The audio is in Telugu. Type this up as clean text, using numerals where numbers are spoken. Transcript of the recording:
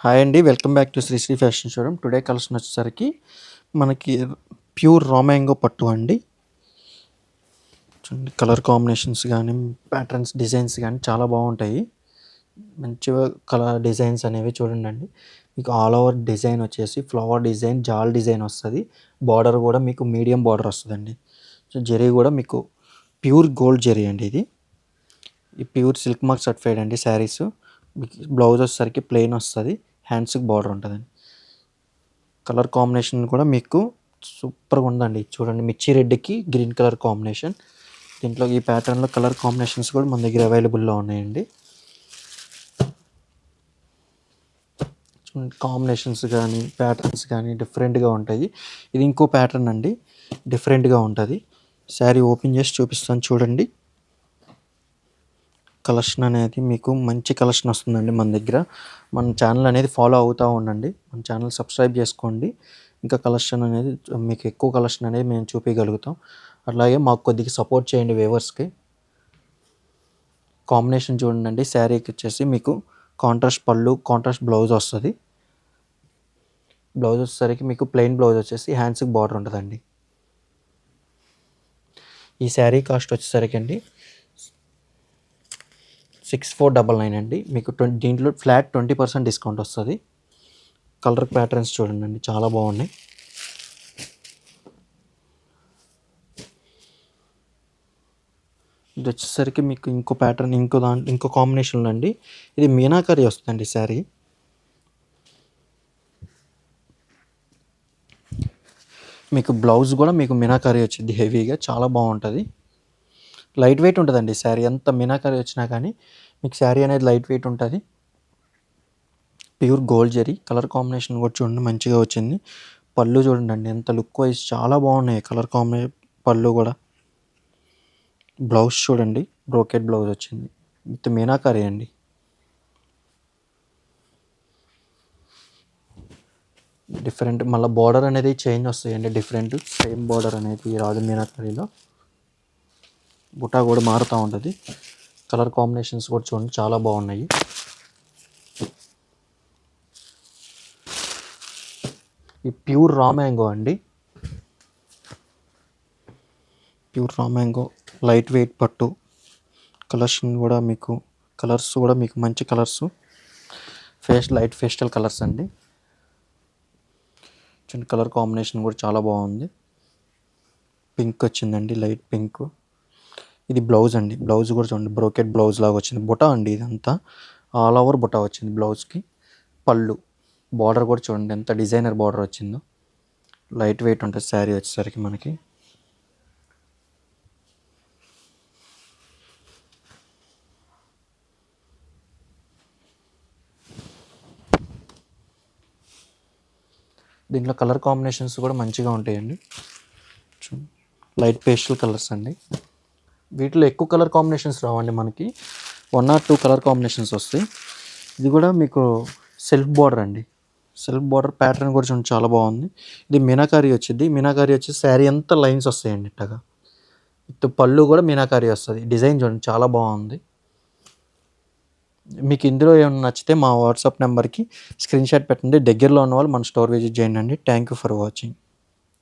హాయ్ అండి. Welcome back to Shri fashion showroom. Today collection వచ్చేసరికి మనకి ప్యూర్ రా మ్యాంగో పట్టు అండి. చూడండి కలర్ కాంబినేషన్స్ గానీ, ప్యాటర్న్స్ డిజైన్స్ గానీ చాలా బాగుంటాయి. మంచిగా కలర్ డిజైన్స్ అనేవి చూడండండి. మీకు ఆల్ ఓవర్ డిజైన్ వచ్చేసి ఫ్లవర్ డిజైన్, జాల్ డిజైన్ వస్తది. బార్డర్ కూడా మీకు మీడియం బార్డర్ వస్తదండి. సో, జరీ కూడా మీకు ప్యూర్ గోల్డ్ జరీ అండి ఇది. ఈ ప్యూర్ సిల్క్ మార్క్ సర్టిఫైడ్ అండి శారీస్. మీకు బ్లౌజ్ వచ్చేసరికి ప్లెయిన్ వస్తది. హ్యాండ్స్‌కి బార్డర్ ఉంటదండి. కలర్ కాంబినేషన్ కూడా మీకు సూపర్‌గా ఉందండి. చూడండి మిర్చి రెడ్‌కి గ్రీన్ కలర్ కాంబినేషన్. దీంట్లో ఈ ప్యాటర్న్‌లో కలర్ కాంబినేషన్స్ కూడా మన దగ్గర అవైలబుల్‌లో ఉన్నాయండి. చూడండి కాంబినేషన్స్ గానీ, ప్యాటర్న్స్ గానీ డిఫరెంట్‌గా ఉంటాయి. ఇది ఇంకో ప్యాటర్న్ అండి. డిఫరెంట్‌గా ఉంటది. శారీ ఓపెన్ చేసి చూపిస్తాను చూడండి. కలెక్షన్ అనేది మీకు మంచి కలెక్షన్ వస్తుందండి మన దగ్గర. మన ఛానల్ అనేది ఫాలో అవుతూ ఉండండి. మన ఛానల్ సబ్స్క్రైబ్ చేసుకోండి. ఇంకా కలెక్షన్ అనేది మీకు ఎక్కువ కలెక్షన్ అనేది మేము చూపించగలుగుతాం. అట్లాగే మాకు కొద్దిగా సపోర్ట్ చేయండి వ్యూవర్స్‌కి. కాంబినేషన్ చూడండి శారీకి వచ్చేసి మీకు కాంట్రాస్ట్ పళ్ళు, కాంట్రాస్ట్ బ్లౌజ్ వస్తది. బ్లౌజ్ వచ్చేసరికి మీకు ప్లెయిన్ బ్లౌజ్ వచ్చేసి హ్యాండ్స్‌కి బార్డర్ ఉంటదండి. ఈ శారీ కాస్ట్ వచ్చేసరికి అండి 6499 అండి. మీకు దీంట్లో ఫ్లాట్ 20% డిస్కౌంట్ వస్తది. కలర్ ప్యాటర్న్స్ చూడండి చాలా బాగున్నాయి. ఇది వచ్చేసరికి మీకు ఇంకో ప్యాటర్న్ ఇంకో కాంబినేషన్లో అండి. ఇది మీనాకరీ వస్తుందండి శారీ. మీకు బ్లౌజ్ కూడా మీకు మీనాకరీ వచ్చింది హెవీగా చాలా బాగుంటుంది. లైట్ వెయిట్ ఉంటుందండి శారీ. ఎంత మీనాకరీ వచ్చినా కానీ మీకు శారీ అనేది లైట్ వెయిట్ ఉంటుంది. Pure gold zari. Colour combination కూడా చూడండి మంచిగా వచ్చింది. పళ్ళు చూడండి ఎంత లుక్ వైజ్ చాలా బాగున్నాయి కలర్ పళ్ళు కూడా. బ్లౌజ్ చూడండి బ్రోకెట్ బ్లౌజ్ వచ్చింది విత్ మీనాకరీ అండి. డిఫరెంట్ మళ్ళీ బార్డర్ అనేది చేంజ్ వస్తాయండి. డిఫరెంట్ సేమ్ బార్డర్ అనేది రాదు మీనాకరీలో. బుటా కూడా మారుతూ ఉంటుంది. కలర్ కాంబినేషన్స్ కూడా చూడండి చాలా బాగున్నాయి. ఈ ప్యూర్ రా మ్యాంగో అండి. Pure raw mango light weight పట్టు. కలెక్షన్ కూడా మీకు కలర్స్ కూడా మీకు మంచి కలర్స్. లైట్ పేస్టల్ కలర్స్ అండి. చూడండి కలర్ కాంబినేషన్ కూడా చాలా బాగుంది. పింక్ వచ్చిందండి లైట్ పింక్. ఇది బ్లౌజ్ అండి. బ్లౌజ్ కూడా చూడండి బ్రోకెట్ బ్లౌజ్ లాగా వచ్చింది. బుటా అండి ఇదంతా ఆల్ ఓవర్ బుటా వచ్చింది బ్లౌజ్కి. పళ్ళు బార్డర్ కూడా చూడండి ఎంత డిజైనర్ బార్డర్ వచ్చిందో. లైట్ వెయిట్ ఉంటుంది శారీ వచ్చేసరికి మనకి. దీంట్లో కలర్ కాంబినేషన్స్ కూడా మంచిగా ఉంటాయండి. లైట్ పేస్టల్ కలర్స్ అండి. వీటిలో ఎక్కువ కలర్ కాంబినేషన్స్ రావండి మనకి. 1 or 2 కలర్ కాంబినేషన్స్ వస్తాయి. ఇది కూడా మీకు సెల్ఫ్ బార్డర్ అండి. సెల్ఫ్ బార్డర్ ప్యాటర్న్ కూడా చూడండి చాలా బాగుంది. ఇది మీనాకారి వచ్చింది. మీనాకారి వచ్చి శారీ అంతా లైన్స్ వస్తాయండి ఇట్టగా. విత్ పళ్ళు కూడా మీనాకారి వస్తుంది. డిజైన్ చూడండి చాలా బాగుంది. మీకు ఇందులో ఏమైనా నచ్చితే మా వాట్సాప్ నెంబర్కి స్క్రీన్ షాట్ పెట్టండి. దగ్గరలో ఉన్న వాళ్ళు మన స్టోర్ విజిట్ చేయండి. Thank you for watching.